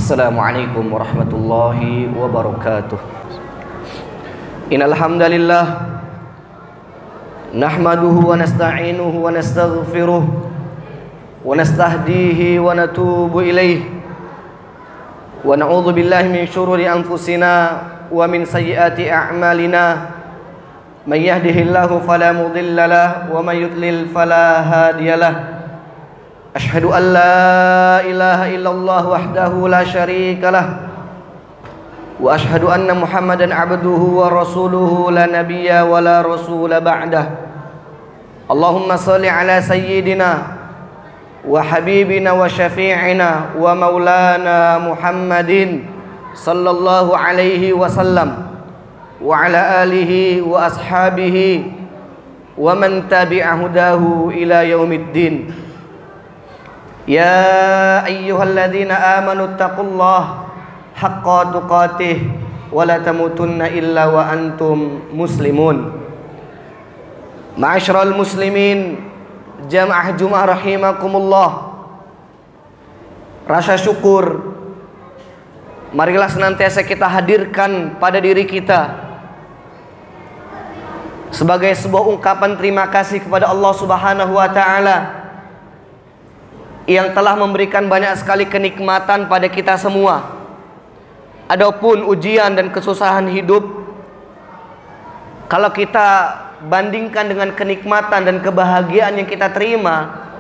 Assalamualaikum warahmatullahi wabarakatuh. Innal hamdalillah nahmaduhu wa nasta'inuhu wa nastaghfiruh wa nastahdihi wa natubu ilaih wa na'udzu billahi min syururi anfusina wa min sayyiati a'malina. May yahdihillahu fala mudilla lahu wa may yudlil fala hadiyalah. Ashhadu an la ilaha illallah wahdahu la syarika lah wa ashhadu anna Muhammadan abduhu wa rasuluhu la nabiyya wa la rasula ba'dah. Allahumma salli ala sayyidina wa habibina wa syafi'ina wa maulana Muhammadin sallallahu alaihi wasallam wa ala alihi wa ashabihi wa man tabi'a hudahu ila yaumiddin. Ya ayyuhalladzina amanu taqullaha haqqa tuqatih wa la tamutunna illa wa antum muslimun. Ma'asyiral muslimin, jamaah Jumat rahimakumullah. Rasa syukur marilah senantiasa kita hadirkan pada diri kita sebagai sebuah ungkapan terima kasih kepada Allah Subhanahu wa taala yang telah memberikan banyak sekali kenikmatan pada kita semua. Adapun ujian dan kesusahan hidup, kalau kita bandingkan dengan kenikmatan dan kebahagiaan yang kita terima,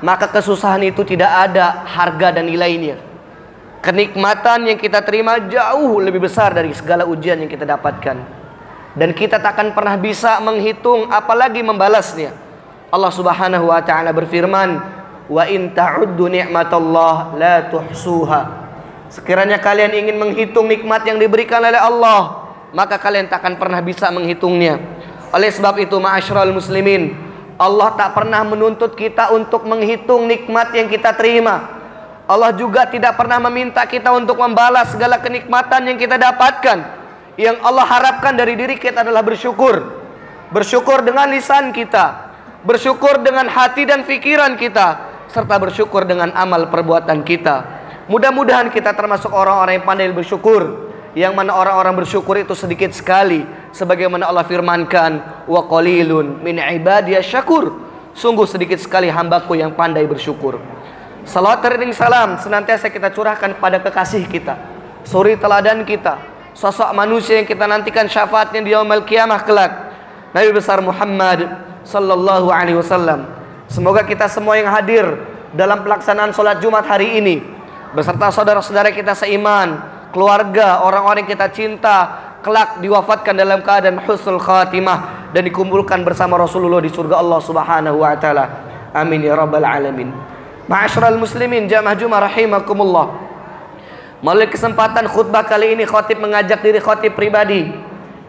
maka kesusahan itu tidak ada harga dan nilainya. Kenikmatan yang kita terima jauh lebih besar dari segala ujian yang kita dapatkan, dan kita tak akan pernah bisa menghitung apalagi membalasnya. Allah Subhanahu wa taala berfirman, wa in ta'uddu ni'matallah la tuhsuha. Sekiranya kalian ingin menghitung nikmat yang diberikan oleh Allah, maka kalian tak akan pernah bisa menghitungnya. Oleh sebab itu, ma'asyiral muslimin, Allah tak pernah menuntut kita untuk menghitung nikmat yang kita terima. Allah juga tidak pernah meminta kita untuk membalas segala kenikmatan yang kita dapatkan. Yang Allah harapkan dari diri kita adalah bersyukur. Bersyukur dengan lisan kita, bersyukur dengan hati dan pikiran kita, serta bersyukur dengan amal perbuatan kita. Mudah-mudahan kita termasuk orang-orang yang pandai bersyukur, yang mana orang-orang bersyukur itu sedikit sekali, sebagaimana Allah firmankan, wa qalilun min ibadiyasy syakur. Sungguh sedikit sekali hambaku yang pandai bersyukur. Salawat dan salam senantiasa kita curahkan pada kekasih kita, suri teladan kita, sosok manusia yang kita nantikan syafaatnya di yaumul qiyamah kelak, Nabi besar Muhammad sallallahu alaihi wasallam. Semoga kita semua yang hadir dalam pelaksanaan sholat Jumat hari ini, beserta saudara-saudara kita seiman, keluarga, orang-orang yang kita cinta, kelak diwafatkan dalam keadaan husnul khatimah dan dikumpulkan bersama Rasulullah di surga Allah Subhanahu wa taala. Amin ya rabbal alamin. Ma'asyiral muslimin, jamaah Jumat rahimakumullah. Melalui kesempatan khutbah kali ini, khatib mengajak diri khatib pribadi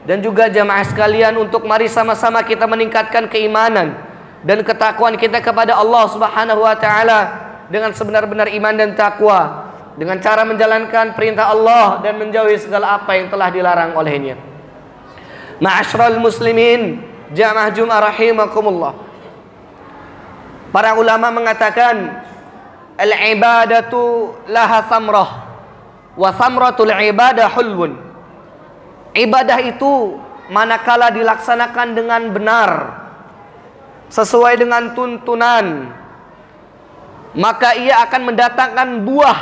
dan juga jamaah sekalian untuk mari sama-sama kita meningkatkan keimanan dan ketakwaan kita kepada Allah Subhanahu wa taala dengan sebenar-benar iman dan takwa, dengan cara menjalankan perintah Allah dan menjauhi segala apa yang telah dilarang olehnya. Ma'asyiral muslimin, jamaah Jumat rahimakumullah. Para ulama mengatakan al-ibadatu laha samrah wa samratul ibadah hulwun. Ibadah itu manakala dilaksanakan dengan benar, sesuai dengan tuntunan, maka ia akan mendatangkan buah,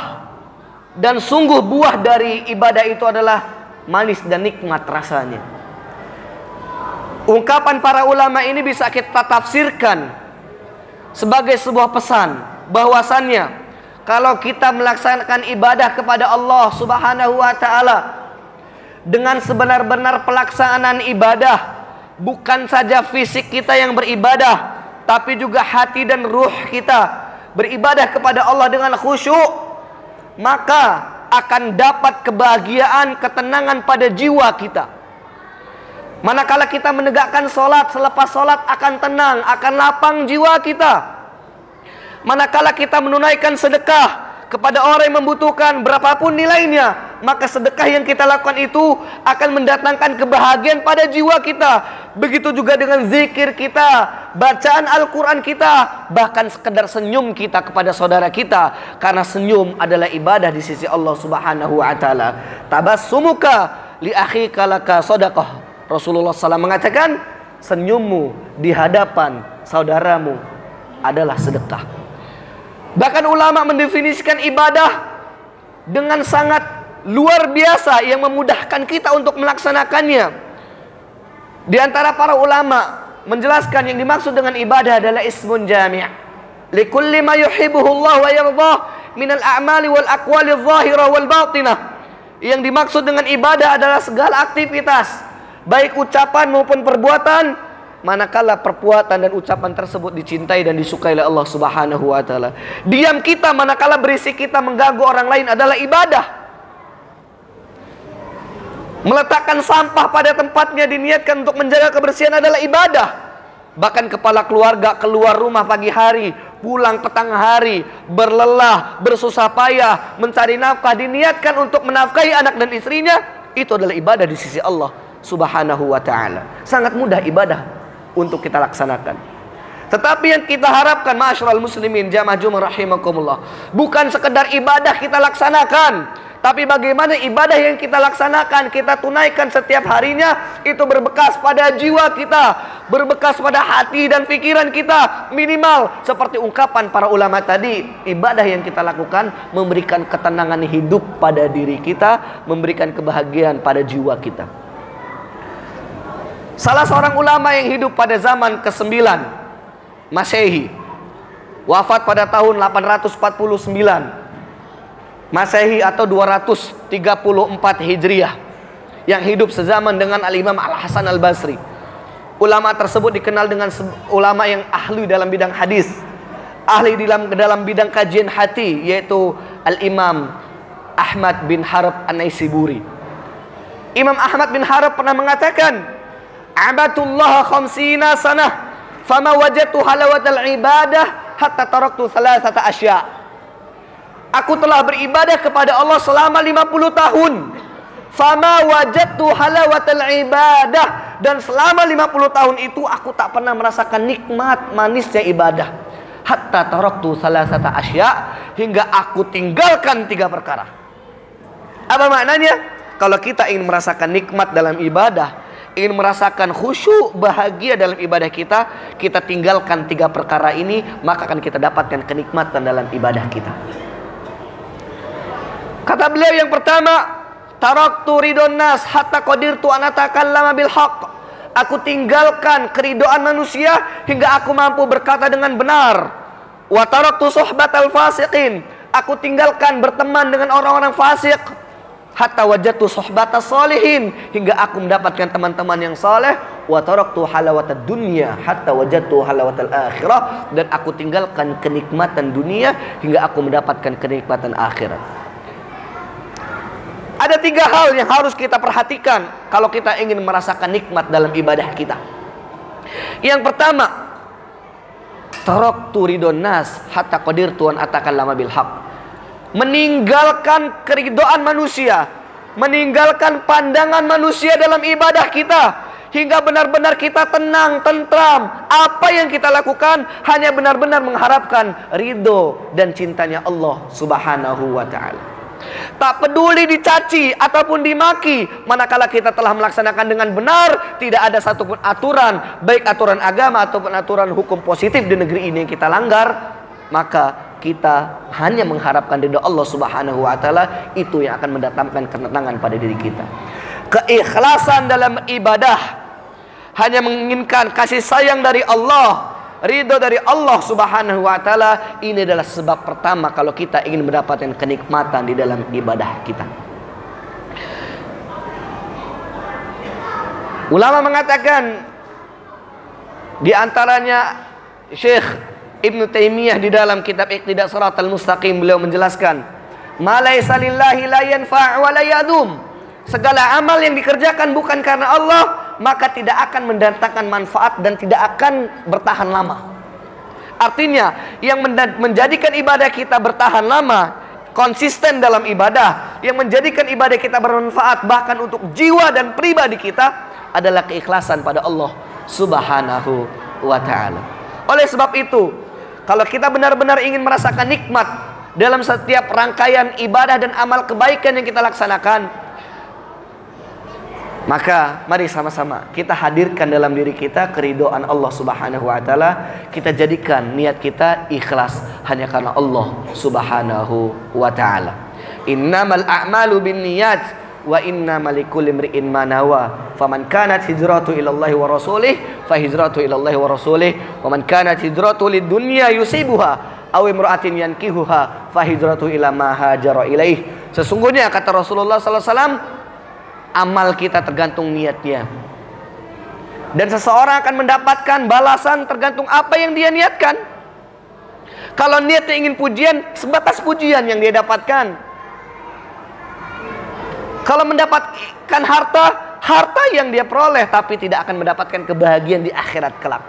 dan sungguh buah dari ibadah itu adalah manis dan nikmat rasanya. Ungkapan para ulama ini bisa kita tafsirkan sebagai sebuah pesan bahwasannya kalau kita melaksanakan ibadah kepada Allah Subhanahu wa taala dengan sebenar-benar pelaksanaan ibadah, bukan saja fisik kita yang beribadah, tapi juga hati dan ruh kita beribadah kepada Allah dengan khusyuk, maka akan dapat kebahagiaan, ketenangan pada jiwa kita. Manakala kita menegakkan sholat, selepas sholat akan tenang, akan lapang jiwa kita. Manakala kita menunaikan sedekah kepada orang yang membutuhkan, berapapun nilainya, maka sedekah yang kita lakukan itu akan mendatangkan kebahagiaan pada jiwa kita. Begitu juga dengan zikir kita, bacaan Al-Quran kita, bahkan sekedar senyum kita kepada saudara kita, karena senyum adalah ibadah di sisi Allah Subhanahu wa Ta'ala. Tabassumuka li akhika laka shadaqah. Rasulullah SAW mengatakan, senyummu di hadapan saudaramu adalah sedekah. Bahkan ulama mendefinisikan ibadah dengan sangat luar biasa yang memudahkan kita untuk melaksanakannya. Di antara para ulama menjelaskan yang dimaksud dengan ibadah adalah ismun jami' likulli ma yuhibbuhu Allah wa yardah minal a'mali wal aqwali adh-dhahirah wal batinah. Yang dimaksud dengan ibadah adalah segala aktivitas, baik ucapan maupun perbuatan, manakala perbuatan dan ucapan tersebut dicintai dan disukai oleh Allah Subhanahu wa Ta'ala. Diam kita manakala berisik kita mengganggu orang lain adalah ibadah. Meletakkan sampah pada tempatnya diniatkan untuk menjaga kebersihan adalah ibadah. Bahkan kepala keluarga keluar rumah pagi hari, pulang petang hari, berlelah, bersusah payah, mencari nafkah, diniatkan untuk menafkahi anak dan istrinya, itu adalah ibadah di sisi Allah Subhanahu wa Ta'ala. Sangat mudah ibadah untuk kita laksanakan. Tetapi yang kita harapkan, ma'asyiral muslimin jamaah Jumat rahimakumullah, bukan sekedar ibadah kita laksanakan, tapi bagaimana ibadah yang kita laksanakan, kita tunaikan setiap harinya, itu berbekas pada jiwa kita, berbekas pada hati dan pikiran kita. Minimal seperti ungkapan para ulama tadi, ibadah yang kita lakukan memberikan ketenangan hidup pada diri kita, memberikan kebahagiaan pada jiwa kita. Salah seorang ulama yang hidup pada zaman ke-9 Masehi, wafat pada tahun 849 Masehi atau 234 Hijriah, yang hidup sezaman dengan Al-Imam Al-Hasan Al-Basri. Ulama tersebut dikenal dengan ulama yang ahli dalam bidang hadis, ahli dalam bidang kajian hati, yaitu Al-Imam Ahmad bin Harb An-Naisiburi. Imam Ahmad bin Harb pernah mengatakan, Abadullah khamsina sanah fama wajadtu halawatal ibadah hatta taraktu salasata asya. Aku telah beribadah kepada Allah selama 50 tahun. Fama wajadtu halawatal ibadah, dan selama 50 tahun itu aku tak pernah merasakan nikmat manisnya ibadah. Hatta taraktu salasata asya, hingga aku tinggalkan 3 perkara. Apa maknanya? Kalau kita ingin merasakan nikmat dalam ibadah, ingin merasakan khusyuk, bahagia dalam ibadah kita, kita tinggalkan 3 perkara ini, maka akan kita dapatkan kenikmatan dalam ibadah kita. Kata beliau yang pertama, taraktu ridon nas hatta qadirtu an atakallama bil haqq. Aku tinggalkan keridoan manusia hingga aku mampu berkata dengan benar. Wa taraktu suhbatal fasiqin. Aku tinggalkan berteman dengan orang-orang fasik. Hatta wajadtu suhbatas salihin, hingga aku mendapatkan teman-teman yang saleh. Wa taraktu halawatad dunya hatta wajadtu halawatal akhirah, dan aku tinggalkan kenikmatan dunia hingga aku mendapatkan kenikmatan akhirat. Ada 3 hal yang harus kita perhatikan kalau kita ingin merasakan nikmat dalam ibadah kita. Yang pertama, taraktu ridon nas hatta qadirtu an atakallama bil haqq. Meninggalkan keridoan manusia, meninggalkan pandangan manusia dalam ibadah kita, hingga benar-benar kita tenang, tentram. Apa yang kita lakukan hanya benar-benar mengharapkan ridho dan cintanya Allah Subhanahu wa Ta'ala. Tak peduli dicaci ataupun dimaki, manakala kita telah melaksanakan dengan benar, tidak ada satupun aturan, baik aturan agama ataupun aturan hukum positif di negeri ini yang kita langgar, maka kita hanya mengharapkan ridha Allah Subhanahu wa Ta'ala. Itu yang akan mendatangkan ketenangan pada diri kita. Keikhlasan dalam ibadah, hanya menginginkan kasih sayang dari Allah, ridha dari Allah Subhanahu wa Ta'ala. Ini adalah sebab pertama kalau kita ingin mendapatkan kenikmatan di dalam ibadah kita. Ulama mengatakan, di antaranya Syekh Ibnu Taimiyah di dalam kitab Iqtidas Shiratal Mustaqim, beliau menjelaskan, ma laisa lillahi la yanfa' wa la yadum. Segala amal yang dikerjakan bukan karena Allah, maka tidak akan mendatangkan manfaat dan tidak akan bertahan lama. Artinya, yang menjadikan ibadah kita bertahan lama, konsisten dalam ibadah, yang menjadikan ibadah kita bermanfaat bahkan untuk jiwa dan pribadi kita adalah keikhlasan pada Allah Subhanahu wa ta'ala. Oleh sebab itu, kalau kita benar-benar ingin merasakan nikmat dalam setiap rangkaian ibadah dan amal kebaikan yang kita laksanakan, maka mari sama-sama kita hadirkan dalam diri kita keridhaan Allah Subhanahu wa ta'ala. Kita jadikan niat kita ikhlas hanya karena Allah Subhanahu wa ta'ala. Innamal a'malu binniyat wa innamal likulli imri'in ma nawa. Faman kanat hijratu ila Allah wa rasulih fa hijratu ila Allah wa rasulih wa man kanat hijratu lid dunya yusibuha aw imra'atin yankihuha fa hijratu ila ma hajara ilaih. Sesungguhnya kata Rasulullah sallallahu alaihi wasallam, amal kita tergantung niatnya. Dan seseorang akan mendapatkan balasan tergantung apa yang dia niatkan. Kalau niatnya ingin pujian, sebatas pujian yang dia dapatkan. Kalau mendapatkan harta, harta yang dia peroleh, tapi tidak akan mendapatkan kebahagiaan di akhirat kelak.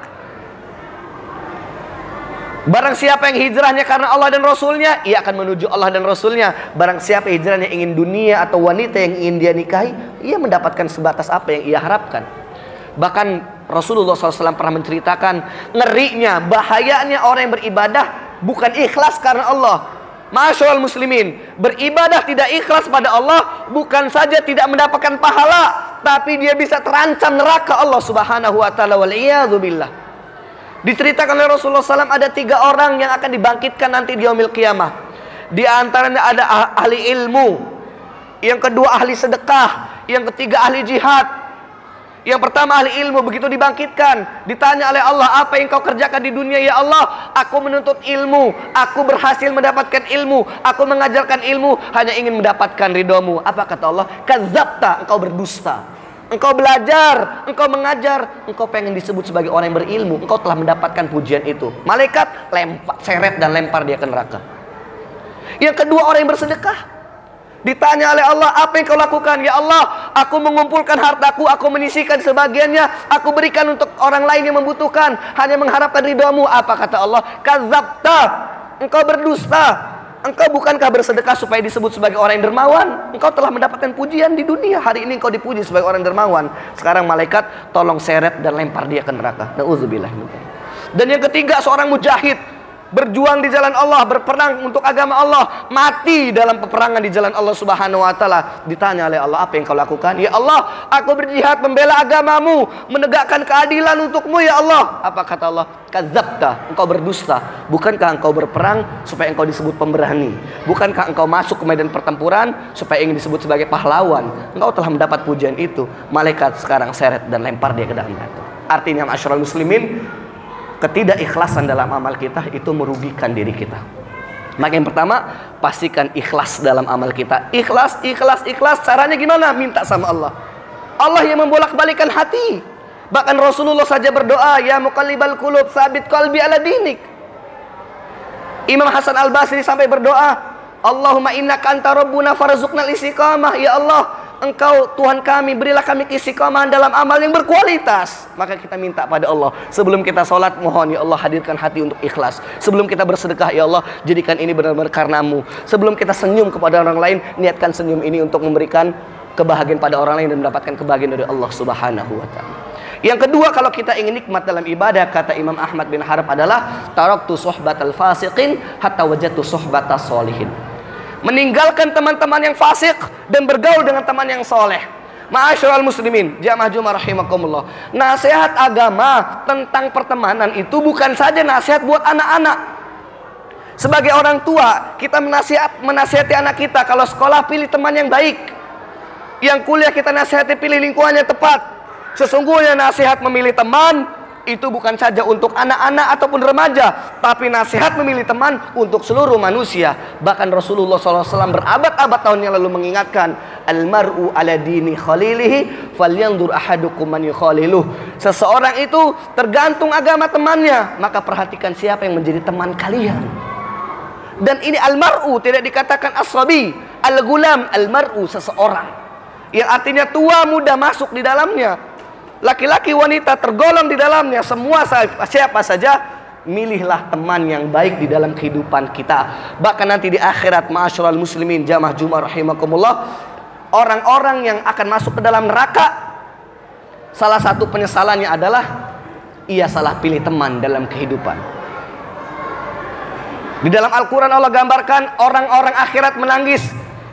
Barang siapa yang hijrahnya karena Allah dan Rasulnya, ia akan menuju Allah dan Rasulnya. Barang siapa hijrahnya ingin dunia atau wanita yang ingin dia nikahi, ia mendapatkan sebatas apa yang ia harapkan. Bahkan Rasulullah SAW pernah menceritakan ngerinya, bahayanya orang yang beribadah bukan ikhlas karena Allah. Masyaallah muslimin, beribadah tidak ikhlas pada Allah bukan saja tidak mendapatkan pahala, tapi dia bisa terancam neraka Allah Subhanahu wa ta'ala, wal'iyadzubillah. Diceritakan oleh Rasulullah SAW ada 3 orang yang akan dibangkitkan nanti di yaumil qiyamah. Di antaranya ada ahli ilmu, yang kedua ahli sedekah, yang ketiga ahli jihad. Yang pertama ahli ilmu, begitu dibangkitkan ditanya oleh Allah, apa yang kau kerjakan di dunia? Ya Allah, aku menuntut ilmu, aku berhasil mendapatkan ilmu, aku mengajarkan ilmu hanya ingin mendapatkan ridhomu. Apa kata Allah? Kadzabta, engkau berdusta. Engkau belajar, engkau mengajar, engkau pengen disebut sebagai orang yang berilmu, engkau telah mendapatkan pujian itu. Malaikat lempar, seret dan lempar dia ke neraka. Yang kedua orang yang bersedekah, ditanya oleh Allah, apa yang kau lakukan? Ya Allah, aku mengumpulkan hartaku, aku menyisihkan sebagiannya, aku berikan untuk orang lain yang membutuhkan, hanya mengharapkan ridhamu. Apa kata Allah? Kadzabta, engkau berdusta. Engkau bukankah bersedekah supaya disebut sebagai orang yang dermawan? Engkau telah mendapatkan pujian di dunia. Hari ini engkau dipuji sebagai orang dermawan. Sekarang malaikat tolong seret dan lempar dia ke neraka. Nauzubillah. Dan yang ketiga seorang mujahid, berjuang di jalan Allah, berperang untuk agama Allah, mati dalam peperangan di jalan Allah Subhanahu wa ta'ala. Ditanya oleh Allah, apa yang kau lakukan? Ya Allah, aku berjihad membela agamamu, menegakkan keadilan untukmu ya Allah. Apa kata Allah? Kadzabta, engkau berdusta. Bukankah engkau berperang supaya engkau disebut pemberani? Bukankah engkau masuk ke medan pertempuran supaya ingin disebut sebagai pahlawan? Engkau telah mendapat pujian itu. Malaikat sekarang seret dan lempar dia ke dalam neraka. Artinya ma'asyiral muslimin, ketidakikhlasan dalam amal kita itu merugikan diri kita. Maka yang pertama, pastikan ikhlas dalam amal kita. Ikhlas, ikhlas, ikhlas. Caranya gimana? Minta sama Allah. Allah yang membolak-balikan hati. Bahkan Rasulullah saja berdoa, ya muqallibal qulub tsabit qalbi ala dinik. Imam Hasan Al-Basri sampai berdoa, Allahumma innaka anta rabbuna farzuqnal istiqamah. Ya Allah, Engkau Tuhan kami, berilah kami istiqamah dalam amal yang berkualitas. Maka kita minta pada Allah. Sebelum kita sholat, mohon ya Allah hadirkan hati untuk ikhlas. Sebelum kita bersedekah, ya Allah jadikan ini benar-benar karenamu. Sebelum kita senyum kepada orang lain, niatkan senyum ini untuk memberikan kebahagiaan pada orang lain dan mendapatkan kebahagiaan dari Allah Subhanahu wa ta'ala. Yang kedua, kalau kita ingin nikmat dalam ibadah, kata Imam Ahmad bin Harb adalah taraktu suhbatal fasiqin hatta wajadtu suhbatas solihin. Meninggalkan teman-teman yang fasik dan bergaul dengan teman yang soleh. Ma'asyiral muslimin, jamaah Jumat rahimakumullah. Nasihat agama tentang pertemanan itu bukan saja nasihat buat anak-anak. Sebagai orang tua, kita menasihati anak kita, kalau sekolah pilih teman yang baik. Yang kuliah kita nasihati pilih lingkungan yang tepat. Sesungguhnya nasihat memilih teman itu bukan saja untuk anak-anak ataupun remaja, tapi nasihat memilih teman untuk seluruh manusia. Bahkan Rasulullah SAW berabad-abad tahun yang lalu mengingatkan, almar'u ala dini khalilihi falyanzur ahadukum man yukhaliluh. Seseorang itu tergantung agama temannya, maka perhatikan siapa yang menjadi teman kalian. Dan ini almar'u tidak dikatakan as-sabi, al-gulam, almar'u seseorang, yang artinya tua muda masuk di dalamnya. Laki-laki wanita tergolong di dalamnya, semua siapa saja milihlah teman yang baik di dalam kehidupan kita. Bahkan nanti di akhirat, ma'asyiral muslimin jamaah Jumat rahimakumullah, orang-orang yang akan masuk ke dalam neraka, salah satu penyesalannya adalah ia salah pilih teman dalam kehidupan. Di dalam Al-Quran Allah gambarkan orang-orang akhirat menangis.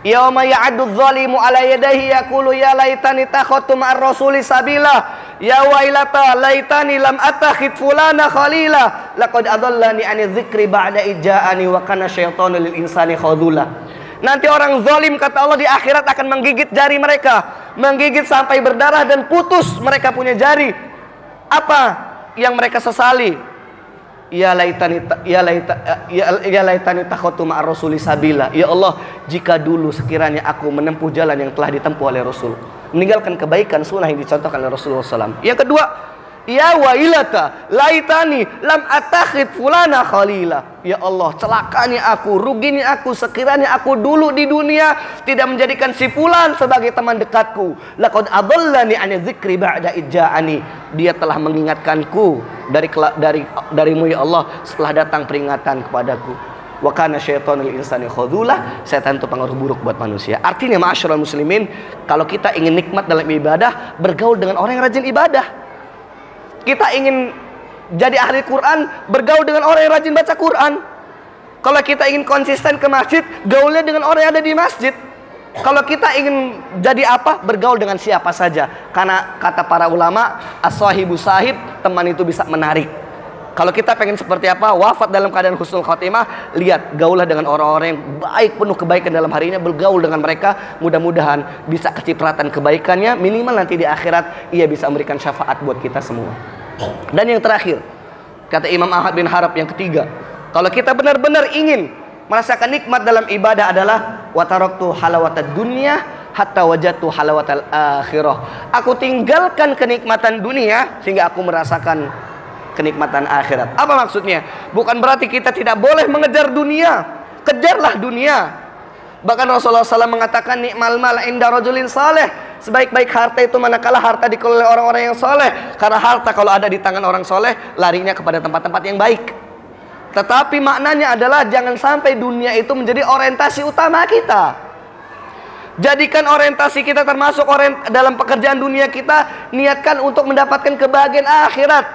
Yauma ya'addu dzalimu ala yadayhi yaqulu ya laitani takhadtu ma'ar rasuli sabila. Ya wailata laitani lam attakhid fulana khalila. Laqad adallani 'ani dzikri ba'da ija'ani wa kana syaitanu lil insani khadula. Nanti orang zalim kata Allah di akhirat akan menggigit jari mereka, menggigit sampai berdarah dan putus mereka punya jari. Apa yang mereka sesali? Ya laitani takhatu ma'ar rasuli sabila. Ya Allah, jika dulu sekiranya aku menempuh jalan yang telah ditempuh oleh Rasul, meninggalkan kebaikan sunnah yang dicontohkan oleh Rasulullah SAW. Yang kedua, ya wailata laitani lam attakhid fulana khalila. Ya Allah, celakanya aku, ruginya aku sekiranya aku dulu di dunia tidak menjadikan si fulan sebagai teman dekatku. Laqad adallani 'ani dzikri ba'da ija'ani. Dia telah mengingatkanku darimu ya Allah setelah datang peringatan kepadaku. Wa kana syaitonul insani khadula. Setan itu pengaruh buruk buat manusia. Artinya ma'asyiral muslimin, kalau kita ingin nikmat dalam ibadah, bergaul dengan orang yang rajin ibadah. Kita ingin jadi ahli Quran, bergaul dengan orang yang rajin baca Quran. Kalau kita ingin konsisten ke masjid, gaulnya dengan orang yang ada di masjid. Kalau kita ingin jadi apa, bergaul dengan siapa saja. Karena kata para ulama, as-sahibu sahib, teman itu bisa menarik. Kalau kita pengen seperti apa, wafat dalam keadaan husnul khotimah, lihat, gaulah dengan orang-orang yang baik, penuh kebaikan dalam harinya, bergaul dengan mereka, mudah-mudahan bisa kecipratan kebaikannya, minimal nanti di akhirat ia bisa memberikan syafaat buat kita semua. Dan yang terakhir, kata Imam Ahmad bin Harab yang ketiga, kalau kita benar-benar ingin merasakan nikmat dalam ibadah adalah wa taraktu halawatad dunya hatta wajadtu halawatal akhirah. Aku tinggalkan kenikmatan dunia sehingga aku merasakan kenikmatan akhirat. Apa maksudnya? Bukan berarti kita tidak boleh mengejar dunia. Kejarlah dunia. Bahkan Rasulullah SAW mengatakan ni'mal mal inda rajulin saleh. Sebaik-baik harta itu manakala harta dikelola oleh orang-orang yang soleh. Karena harta kalau ada di tangan orang soleh, larinya kepada tempat-tempat yang baik. Tetapi maknanya adalah jangan sampai dunia itu menjadi orientasi utama kita. Jadikan orientasi kita termasuk dalam pekerjaan dunia kita, niatkan untuk mendapatkan kebahagiaan akhirat.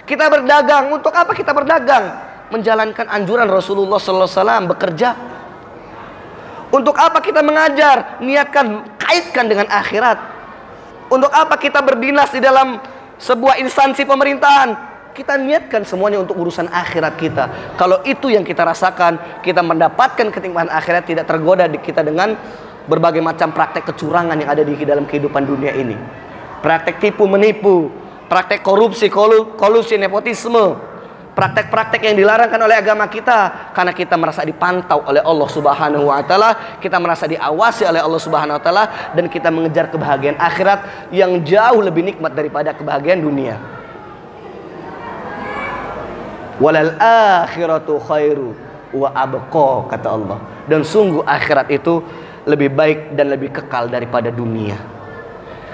Kita berdagang, untuk apa kita berdagang? Menjalankan anjuran Rasulullah SAW, bekerja. Untuk apa kita mengajar? Niatkan, kaitkan dengan akhirat. Untuk apa kita berdinas di dalam sebuah instansi pemerintahan? Kita niatkan semuanya untuk urusan akhirat kita. Kalau itu yang kita rasakan, kita mendapatkan kenikmatan akhirat, tidak tergoda kita dengan berbagai macam praktek kecurangan yang ada di dalam kehidupan dunia ini. Praktek tipu menipu, praktek korupsi, kolusi, nepotisme, praktek-praktek yang dilarangkan oleh agama kita, karena kita merasa dipantau oleh Allah Subhanahu wa taala, kita merasa diawasi oleh Allah Subhanahu wa taala, dan kita mengejar kebahagiaan akhirat yang jauh lebih nikmat daripada kebahagiaan dunia. Walal akhiratu khairu wa abqa, kata Allah. Dan sungguh akhirat itu lebih baik dan lebih kekal daripada dunia.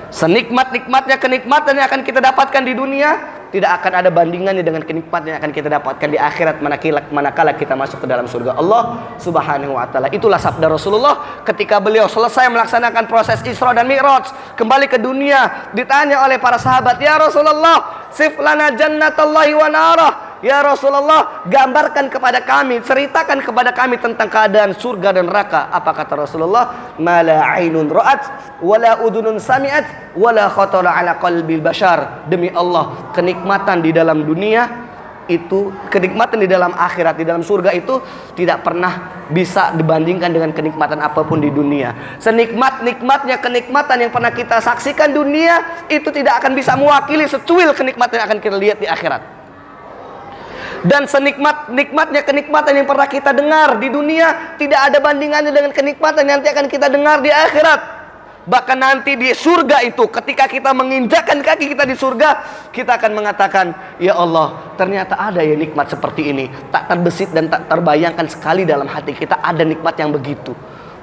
Senikmat-nikmatnya kenikmatan yang akan kita dapatkan di dunia, tidak akan ada bandingannya dengan kenikmatan yang akan kita dapatkan di akhirat manakala kita masuk ke dalam surga Allah Subhanahu wa taala. Itulah sabda Rasulullah ketika beliau selesai melaksanakan proses Isra dan Mi'raj, kembali ke dunia, ditanya oleh para sahabat, "Ya Rasulullah, sif lana jannatallahi wa narah." Ya Rasulullah, gambarkan kepada kami, ceritakan kepada kami tentang keadaan surga dan neraka. Apa kata Rasulullah? Mala ainun ra'at wala udunun sami'at wala khatara ala qalbil bashar. Demi Allah, kenikmatan di dalam dunia itu, kenikmatan di dalam akhirat, di dalam surga itu tidak pernah bisa dibandingkan dengan kenikmatan apapun di dunia. Senikmat-nikmatnya kenikmatan yang pernah kita saksikan dunia, itu tidak akan bisa mewakili secuil kenikmatan yang akan kita lihat di akhirat. Dan senikmat-nikmatnya kenikmatan yang pernah kita dengar di dunia, tidak ada bandingannya dengan kenikmatan yang nanti akan kita dengar di akhirat. Bahkan nanti di surga itu, ketika kita menginjakkan kaki kita di surga, kita akan mengatakan, "Ya Allah, ternyata ada ya nikmat seperti ini." Tak terbesit dan tak terbayangkan sekali dalam hati kita ada nikmat yang begitu.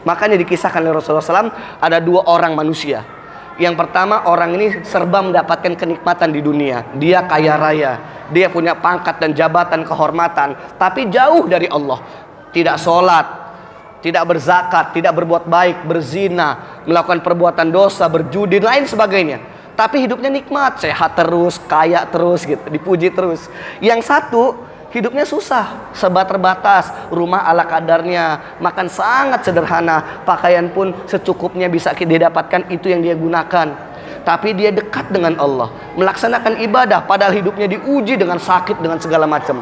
Makanya dikisahkan oleh Rasulullah SAW, ada dua orang manusia. Yang pertama, orang ini serba mendapatkan kenikmatan di dunia. Dia kaya raya, dia punya pangkat dan jabatan kehormatan, tapi jauh dari Allah, tidak sholat, tidak berzakat, tidak berbuat baik, berzina, melakukan perbuatan dosa, berjudi, lain sebagainya, tapi hidupnya nikmat, sehat terus, kaya terus gitu, dipuji terus. Yang satu hidupnya susah, serba terbatas, rumah ala kadarnya, makan sangat sederhana, pakaian pun secukupnya bisa dia dapatkan, itu yang dia gunakan. Tapi dia dekat dengan Allah, melaksanakan ibadah, padahal hidupnya diuji dengan sakit, dengan segala macam.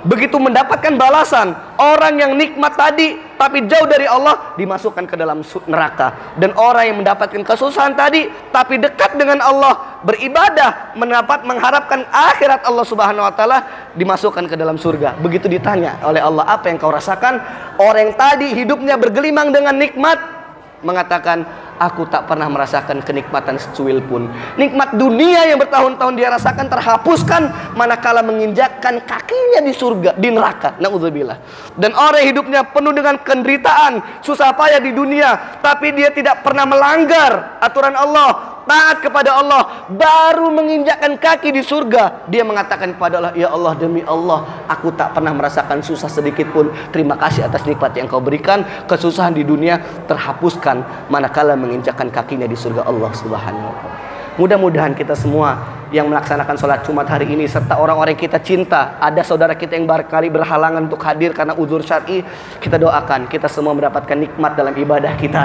Begitu mendapatkan balasan, orang yang nikmat tadi tapi jauh dari Allah dimasukkan ke dalam neraka. Dan orang yang mendapatkan kesusahan tadi tapi dekat dengan Allah, beribadah, mengharapkan akhirat Allah Subhanahu wa taala, dimasukkan ke dalam surga. Begitu ditanya oleh Allah, apa yang kau rasakan? Orang yang tadi hidupnya bergelimang dengan nikmat mengatakan, aku tak pernah merasakan kenikmatan secuil pun. Nikmat dunia yang bertahun-tahun dia rasakan terhapuskan manakala menginjakkan kakinya di surga, di neraka. Na'udzubillah. Dan orang hidupnya penuh dengan penderitaan, susah payah di dunia, tapi dia tidak pernah melanggar aturan Allah, taat kepada Allah, baru menginjakkan kaki di surga, dia mengatakan kepada Allah, ya Allah, demi Allah, aku tak pernah merasakan susah sedikit pun. Terima kasih atas nikmat yang kau berikan. Kesusahan di dunia terhapuskan manakala menginjakkan kakinya di surga Allah Subhanahu wa taala. Mudah-mudahan kita semua yang melaksanakan sholat Jumat hari ini, serta orang-orang kita cinta, ada saudara kita yang barangkali berhalangan untuk hadir karena uzur syar'i, kita doakan kita semua mendapatkan nikmat dalam ibadah kita.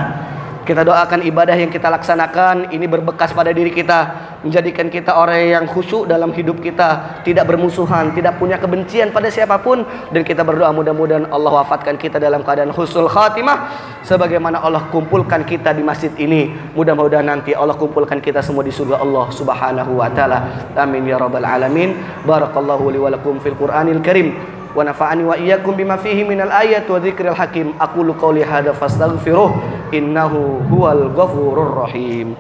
Kita doakan ibadah yang kita laksanakan ini berbekas pada diri kita, menjadikan kita orang yang khusyuk dalam hidup kita, tidak bermusuhan, tidak punya kebencian pada siapapun. Dan kita berdoa mudah-mudahan Allah wafatkan kita dalam keadaan husnul khatimah, sebagaimana Allah kumpulkan kita di masjid ini. Mudah-mudahan nanti Allah kumpulkan kita semua di surga Allah Subhanahu wa taala. Amin ya rabbal alamin. Barakallahu li wa lakum fil Qur'anil Karim. Wa nafa'ani wa iyyakum bima fihi minal ayat wa dzikril hakim. Aqulu qouli hadza fastaghfiruh innahu huwal ghafurur rahim.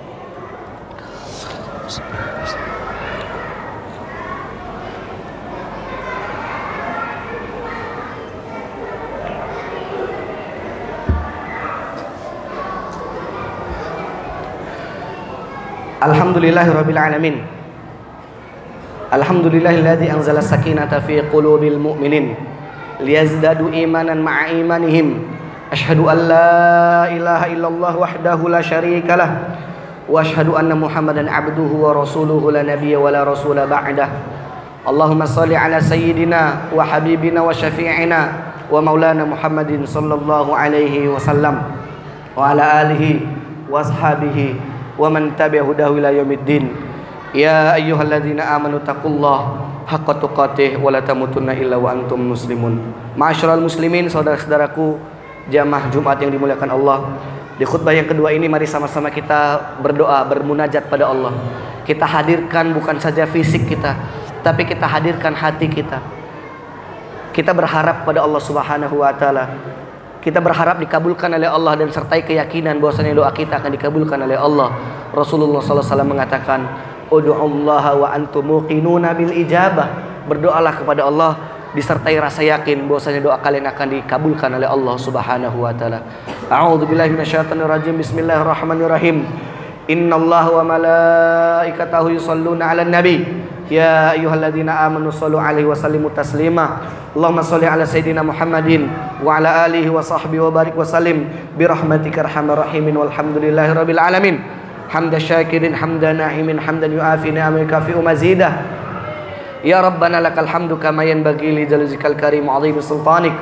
Alhamdulillahirabbil alamin. Alhamdulillahilladzi anzala sakinata fi qulubil mu'minin liyazdadu imanan ma'a imanihim. Asyhadu an la ilaha illallah wahdahu la syarika lah wa asyhadu anna Muhammadan abduhu wa rasuluhu la nabiyya wa la rasula ba'dah. Allahumma shalli ala sayyidina wa habibina wa syafi'ina wa maulana Muhammadin sallallahu alaihi wasallam wa ala alihi wa ashabihi wa man tabi'a hudahu ila yaumiddin. Ya ayyuhalladzina amanu taqullaha haqqa tuqatih wa la tamutunna illa wa antum muslimun. Ma'asyiral muslimin, saudara-saudaraku jamaah Jumat yang dimuliakan Allah. Di khutbah yang kedua ini mari sama-sama kita berdoa, bermunajat pada Allah. Kita hadirkan bukan saja fisik kita, tapi kita hadirkan hati kita. Kita berharap pada Allah Subhanahu wa taala. Kita berharap dikabulkan oleh Allah dan sertai keyakinan bahwasanya doa kita akan dikabulkan oleh Allah. Rasulullah sallallahu alaihi wasallam mengatakan, "Ud'ullaha wa antum muqinuna bil ijabah." Berdoalah kepada Allah disertai rasa yakin bahwasanya doa kalian akan dikabulkan oleh Allah Subhanahu wa taala. A'udzubillahi minasyaitonir rajim. Bismillahirrahmanirrahim. Innallaha wa malaikatahu yusholluna 'alan nabi. Ya ayyuhalladzina amanu shallu 'alaihi wa sallimu taslima. Allahumma shalli 'ala sayyidina Muhammadin wa 'ala alihi wa sahbihi wa barik wa sallim bi rahmatika arhamar rahimin walhamdulillahirabbil alamin. Hamda syakirin, hamda na'imin, hamdan yu'afi ni'amika fi mazidah. Ya Rabbana lakal hamdu kama yanbaghi li jalzikal karim 'azimi sultanik.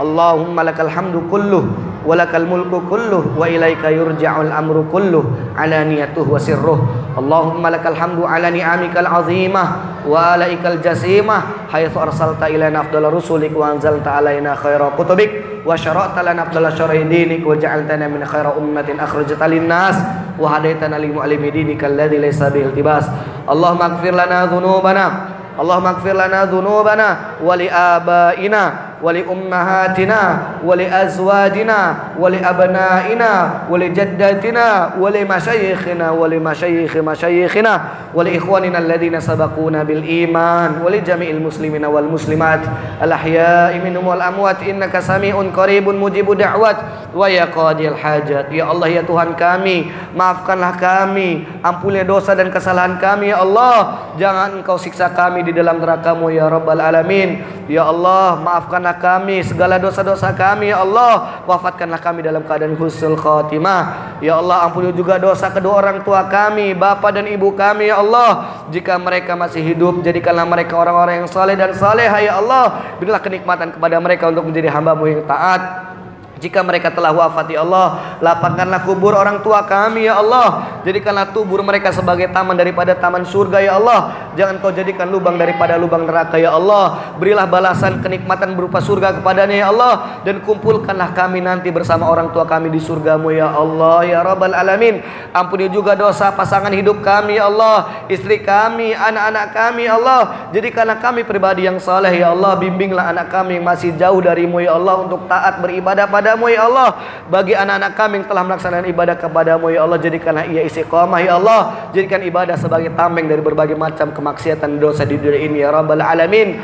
Allahumma lakal hamdu kulluh wa lakal mulku kulluh wa ilaika yurja'ul amru kulluh alaniyatuh wa sirruh. Allahumma lakal hamdu ala ni'amikal 'azimah wa alaikal jasimah haitsu arsalta ilaina afdal rusulik wa anzalta alaina khaira kutubik wa syara'ta lana afdal syara'i dinik wa ja'altana min khaira ummatin akhrajata lin-nas wa hadaitana lil mu'allimi dinikal ladzi laysa bil tibas. Allahumma ighfir lana dhunubana, Allahumma ighfir lana dhunubana wa li abaina wa li ummahatina wa li azwajina wa li abnaina wa li jaddatina wa li masyayikhina wa li masyayikh masyayikhina wa li ikhwanina alladhina sabaquna bil iman wa li jami'il muslimina wal muslimat al ahya'i minhum wal amwat innaka sami'un qaribun mujibud da'wat wa ya qadil hajat. Ya Allah, ya Tuhan kami, maafkanlah kami, ampuni dosa dan kesalahan kami ya Allah. Jangan Engkau siksa kami di dalam neraka-Mu ya Rabbal Alamin. Ya Allah, maafkanlah kami segala dosa-dosa kami ya Allah. Wafatkanlah kami dalam keadaan husnul khatimah. Ya Allah, ampuni juga dosa kedua orang tua kami, bapa dan ibu kami ya Allah. Jika mereka masih hidup, jadikanlah mereka orang-orang yang saleh dan salehah ya Allah. Berilah kenikmatan kepada mereka untuk menjadi hamba-Mu yang taat. Jika mereka telah wafat ya Allah, lapangkanlah kubur orang tua kami ya Allah. Jadikanlah kubur mereka sebagai taman daripada taman surga ya Allah. Jangan Kau jadikan lubang daripada lubang neraka ya Allah. Berilah balasan kenikmatan berupa surga kepadanya ya Allah. Dan kumpulkanlah kami nanti bersama orang tua kami di surga-Mu ya Allah ya Rabbal Alamin. Ampuni juga dosa pasangan hidup kami ya Allah, istri kami, anak-anak kami ya Allah. Jadikanlah kami pribadi yang saleh ya Allah. Bimbinglah anak kami yang masih jauh dari-Mu ya Allah untuk taat beribadah pada-Mu ya Allah. Bagi anak-anak kami yang telah melaksanakan ibadah kepada-Mu ya Allah, jadikanlah ia istiqamah ya Allah. Jadikan ibadah sebagai tameng dari berbagai macam kemaksiatan dosa di dunia ini ya Rabbal Alamin.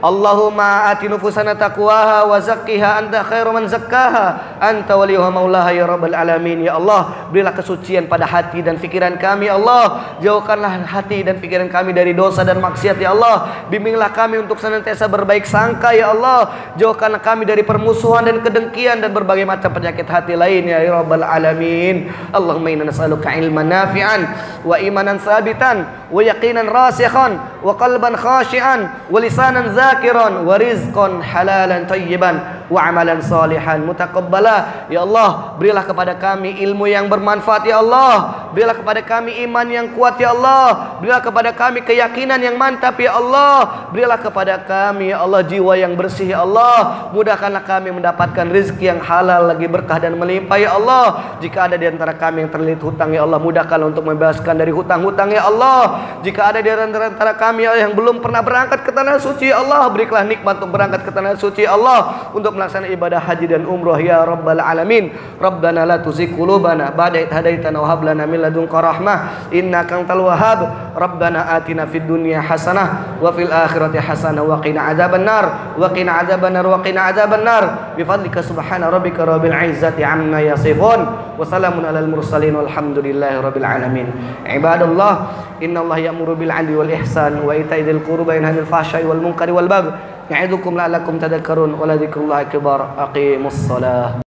Allahumma ati nufusana taqwaha wa zakkiha anta khairu man zakkaha anta waliyuha maulaha ya Rabbal Alamin. Ya Allah, berilah kesucian pada hati dan pikiran kami ya Allah. Jauhkanlah hati dan pikiran kami dari dosa dan maksiat ya Allah. Bimbinglah kami untuk senantiasa berbaik sangka ya Allah. Jauhkanlah kami dari permusuhan dan kedengkian dan berbagai macam penyakit hati lainnya ya Rabbal Alamin. Allahumma inna nas'aluka ilman nafi'an wa imanan sabitan wa yaqinan rasikhan wa qalban khashi'an wa lisanan zakiran wa rizqan halalan tayyiban wa amalan salihan mutaqabbala. Ya Allah, berilah kepada kami ilmu yang bermanfaat ya Allah. Berilah kepada kami iman yang kuat ya Allah. Berilah kepada kami keyakinan yang mantap ya Allah. Berilah kepada kami ya Allah jiwa yang bersih ya Allah. Mudahkanlah kami mendapatkan rezeki yang halal lagi berkah dan melimpah ya Allah. Jika ada di antara kami yang terlilit hutang ya Allah, mudahkanlah untuk membebaskan dari hutang-hutang ya Allah. Jika ada di antara kami yang belum pernah berangkat ke tanah suci ya Allah, berikanlah nikmat untuk berangkat ke tanah suci Allah untuk melaksanakan ibadah haji dan umrah ya Rabbal Alamin. Rabbana la tuzigh qulubana ba'da idh hadaitana wa hab lana min ladunka rahmah innaka antal wahhab. Rabbana atina fid dunya hasanah wa fil akhirati hasanah wa qina adzabannar wa qina adzabannar wa qina adzabannar bi fadlika subhana rabbika rabbil izzati amma yasifun wa salamun alal mursalin walhamdulillahi rabbil alamin. Ibadallah, innallaha ya'muru bil 'adli wal ihsan wa ita'i dzil qurba wa yanha 'anil fahsya'i wal munkari wal baghi ya'idukum la'allakum tadhakkarun wa la dzikrullahi akbar. Aqimus shalah.